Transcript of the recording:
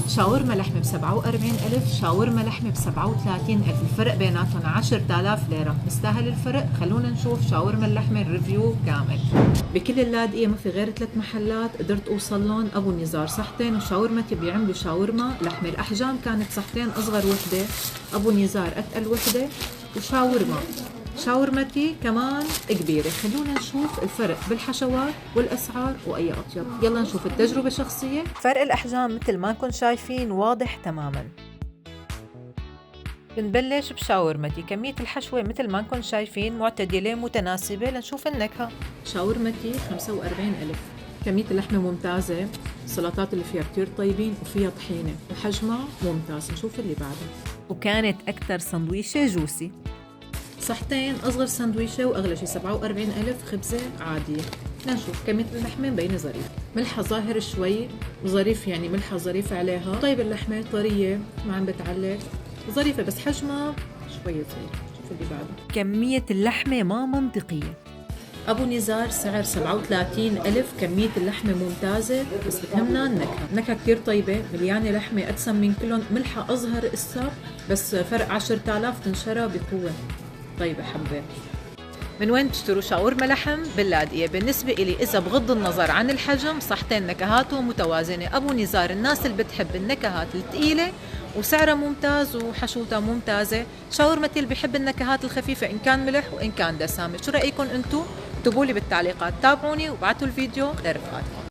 شاورما لحمة ب47,000، شاورما لحمة ب37,000، الفرق بيناتهم 10,000 ليرة. مستاهل الفرق؟ خلونا نشوف شاورما اللحمة الريفيو كامل. بكل اللاذقية ما في غير 3 محلات قدرت أوصل لهم، أبو نزار صحتين وشاورمتي بيعملوا شاورما لحمة. الأحجام كانت صحتين، أصغر وحدة، أبو نزار أتقل وحدة، شاورمتي كمان كبيرة. خلونا نشوف الفرق بالحشوات والأسعار وأي أطيب. يلا نشوف التجربة الشخصية. فرق الأحجام مثل ما نكون شايفين واضح تماما. بنبلش بشاورمتي، كمية الحشوة مثل ما نكون شايفين معتدلة متناسبة. لنشوف النكهة. شاورمتي 45,000، كمية اللحمة ممتازة، السلطات اللي فيها كتير طيبين وفيها طحينة وحجمها ممتاز. نشوف اللي بعده. وكانت أكتر سندويشة جوسي. صحتين، أصغر سندويشة وأغلى شي 47,000، خبزة عادية. نشوف كمية اللحمة مبينة ظريف، ملحة ظاهر شوي ظريف، يعني ملحة ظريفة عليها. طيب اللحمة طرية ما عم بتعلق، ظريفة بس حجمها شوي صغير. شوف اللي بعده. كمية اللحمة ما منطقية. أبو نزار سعر 37,000، كمية اللحمة ممتازة بس بتهمنا النكهة كتير طيبة، مليانة لحمة أدسم من كلهم، ملحة أظهر إسا بس فرق 10,000 تنشرى بقوة. طيب حبة. من وين تشتروا شاورما لحم؟ باللاذقية. بالنسبة إلي إذا بغض النظر عن الحجم، صحتين نكهاته متوازنة. أبو نزار الناس اللي بتحب النكهات الثقيلة وسعرها ممتاز وحشوتها ممتازة. شاورمتي اللي بيحب النكهات الخفيفة إن كان ملح وإن كان دسامة. شو رأيكم أنتو؟ اكتبوا لي بالتعليقات، تابعوني وابعتوا الفيديو لرفقاتكم.